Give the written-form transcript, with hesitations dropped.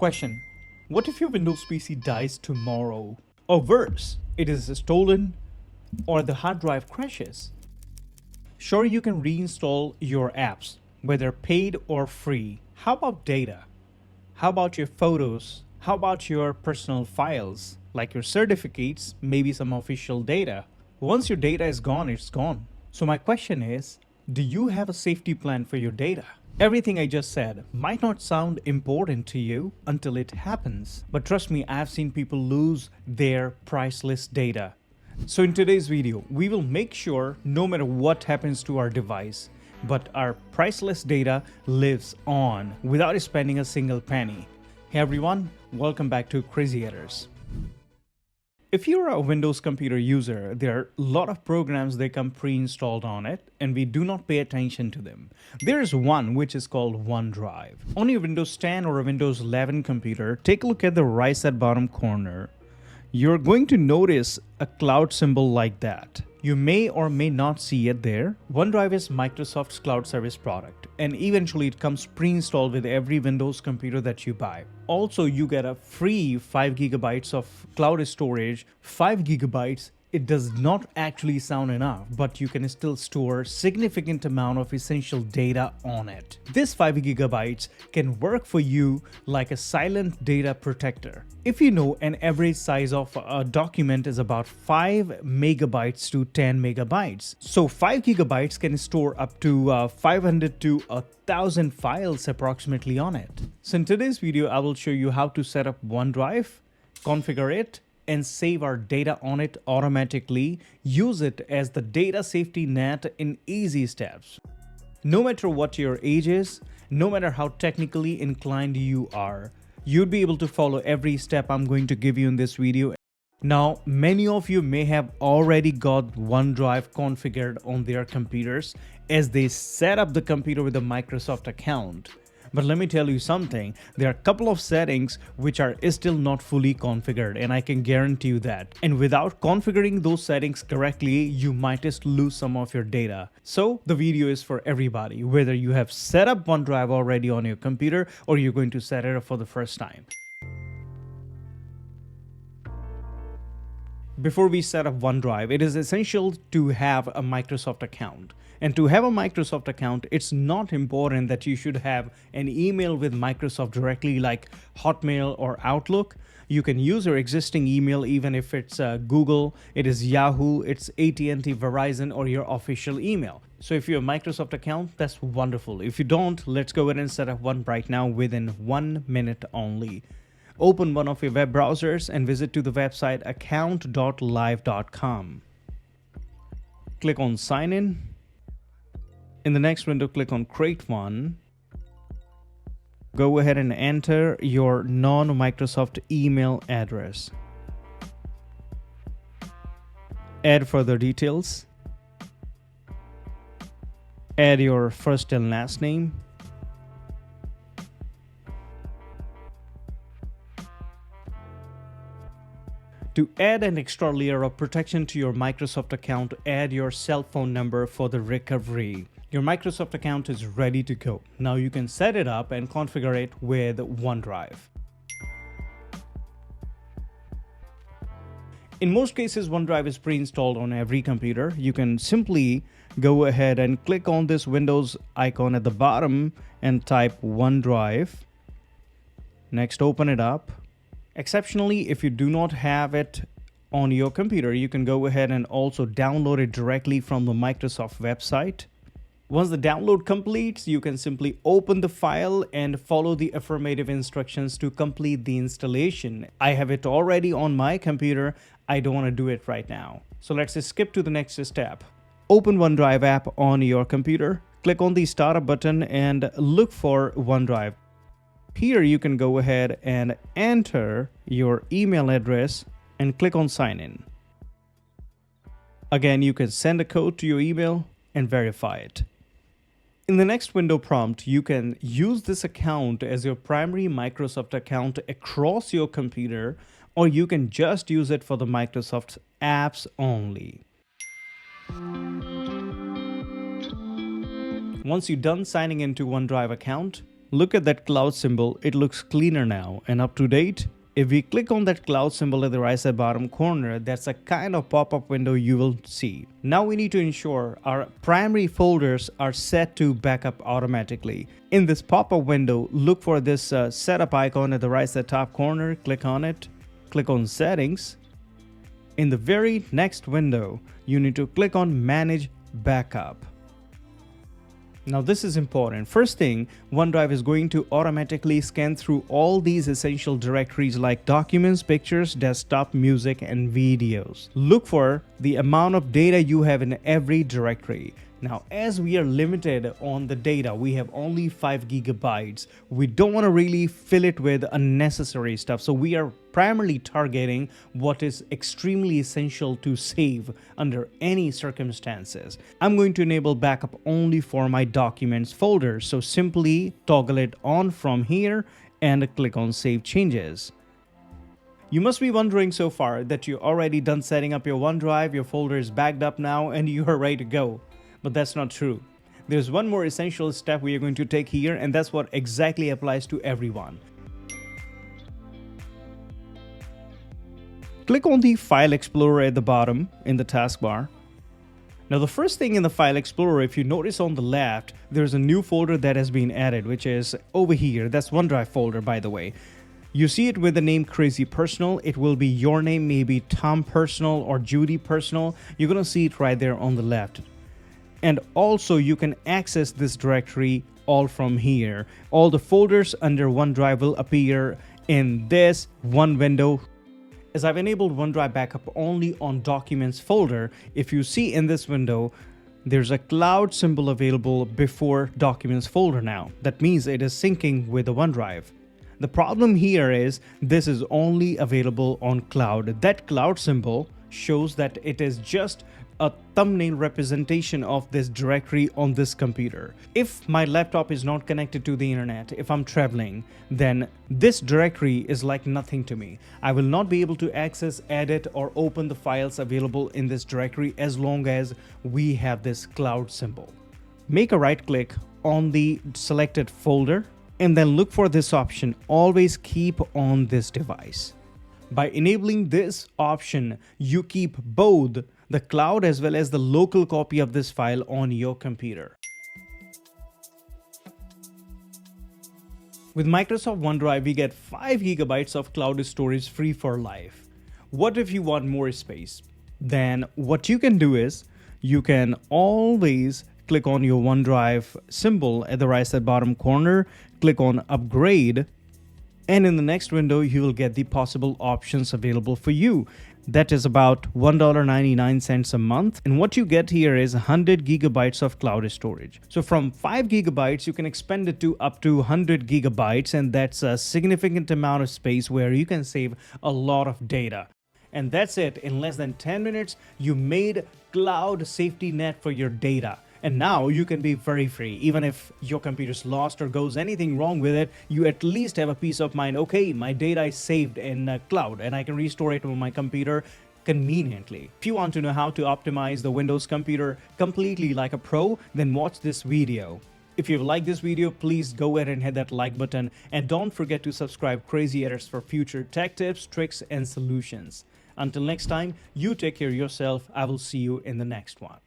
Question: what if your Windows PC dies tomorrow? Or worse, it is stolen or the hard drive crashes? Sure, you can reinstall your apps, whether paid or free. How about data? How about your photos? How about your personal files, like your certificates, maybe some official data? Once your data is gone, it's gone. So my question is, do you have a safety plan for your data? Everything I just said might not sound important to you until it happens. But trust me, I've seen people lose their priceless data. So in today's video, we will make sure no matter what happens to our device, but our priceless data lives on without spending a single penny. Hey everyone, welcome back to Crazy Editors. If you're a Windows computer user, there are a lot of programs that come pre-installed on it and we do not pay attention to them. There is one which is called OneDrive. On your Windows 10 or a Windows 11 computer, take a look at the right at bottom corner. You're going to notice a cloud symbol like that. You may or may not see it there. OneDrive is Microsoft's cloud service product, and eventually it comes pre-installed with every Windows computer that you buy. Also, you get a free 5 GB of cloud storage. 5 GB, it does not actually sound enough, but you can still store significant amount of essential data on it. This 5 GB can work for you like a silent data protector. If you know, an average size of a document is about 5 megabytes to 10 megabytes. So 5 GB can store up to 500 to 1,000 files approximately on it. So in today's video, I will show you how to set up OneDrive, configure it, and save our data on it automatically. Use it as the data safety net in easy steps. No matter what your age is, no matter how technically inclined you are, you'd be able to follow every step I'm going to give you in this video. Now, many of you may have already got OneDrive configured on their computers as they set up the computer with a Microsoft account. But let me tell you something, there are a couple of settings which are still not fully configured, and I can guarantee you that. And without configuring those settings correctly, you might just lose some of your data. So the video is for everybody, whether you have set up OneDrive already on your computer or you're going to set it up for the first time. Before we set up OneDrive, it is essential to have a Microsoft account. And to have a Microsoft account, it's not important that you should have an email with Microsoft directly like Hotmail or Outlook. You can use your existing email even if it's Google, it is Yahoo, it's AT&T, Verizon, or your official email. So if you have a Microsoft account, that's wonderful. If you don't, let's go ahead and set up one right now within 1 minute only. Open one of your web browsers and visit to the website account.live.com. Click on Sign In. In the next window, click on Create One. Go ahead and enter your non-Microsoft email address. Add further details. Add your first and last name. To add an extra layer of protection to your Microsoft account, add your cell phone number for the recovery. Your Microsoft account is ready to go. Now you can set it up and configure it with OneDrive. In most cases, OneDrive is pre-installed on every computer. You can simply go ahead and click on this Windows icon at the bottom and type OneDrive. Next, open it up. Exceptionally, if you do not have it on your computer, you can go ahead and also download it directly from the Microsoft website. Once the download completes, you can simply open the file and follow the affirmative instructions to complete the installation. I have it already on my computer. I don't want to do it right now. So let's just skip to the next step. Open OneDrive app on your computer. Click on the Startup button and look for OneDrive. Here you can go ahead and enter your email address and click on Sign In. Again, you can send a code to your email and verify it. In the next window prompt, you can use this account as your primary Microsoft account across your computer, or you can just use it for the Microsoft apps only. Once you're done signing into OneDrive account, Look at that cloud symbol. It looks cleaner now and up to date. If we click on that cloud symbol at the right side bottom corner, that's a kind of pop-up window you will see. Now we need to ensure our primary folders are set to backup automatically. In this pop-up window, look for this setup icon at the right side top corner. Click on it. Click on settings. In the very next window, you need to click on manage backup. Now this is important. First thing, OneDrive is going to automatically scan through all these essential directories like documents, pictures, desktop, music, and videos. Look for the amount of data you have in every directory. Now, as we are limited on the data, we have only 5 gigabytes. We don't want to really fill it with unnecessary stuff. So we are primarily targeting what is extremely essential to save under any circumstances. I'm going to enable backup only for my documents folder. So simply toggle it on from here and click on save changes. You must be wondering so far that you're already done setting up your OneDrive, your folder is backed up now, and you are ready to go. But that's not true. There's one more essential step we are going to take here, and that's what exactly applies to everyone. Click on the File Explorer at the bottom in the taskbar. Now the first thing in the File Explorer, if you notice on the left, there's a new folder that has been added, which is over here. That's OneDrive folder, by the way. You see it with the name Crazy Personal. It will be your name, maybe Tom Personal or Judy Personal. You're going to see it right there on the left. And also you can access this directory all from here. All the folders under OneDrive will appear in this one window. As I've enabled OneDrive backup only on Documents folder, if you see in this window, there's a cloud symbol available before Documents folder now. That means it is syncing with the OneDrive. The problem here is this is only available on cloud. That cloud symbol shows that it is just a thumbnail representation of this directory on this computer. If my laptop is not connected to the internet, if I'm traveling, then this directory is like nothing to me. I will not be able to access, edit, or open the files available in this directory as long as we have this cloud symbol. Make a right click on the selected folder and then look for this option, always keep on this device. By enabling this option, you keep both the cloud as well as the local copy of this file on your computer. With Microsoft OneDrive, we get 5 gigabytes of cloud storage free for life. What if you want more space? Then what you can do is you can always click on your OneDrive symbol at the right side bottom corner, click on upgrade, and in the next window, you will get the possible options available for you. That is about $1.99 a month. And what you get here is 100 gigabytes of cloud storage. So from 5 gigabytes, you can expand it to up to 100 gigabytes. And that's a significant amount of space where you can save a lot of data. And that's it. In less than 10 minutes, you made cloud safety net for your data. And now you can be very free. Even if your computer's lost or goes anything wrong with it, you at least have a peace of mind. Okay, my data is saved in cloud and I can restore it on my computer conveniently. If you want to know how to optimize the Windows computer completely like a pro, then watch this video. If you've liked this video, please go ahead and hit that like button. And don't forget to subscribe Crazy Editors for future tech tips, tricks, and solutions. Until next time, you take care of yourself. I will see you in the next one.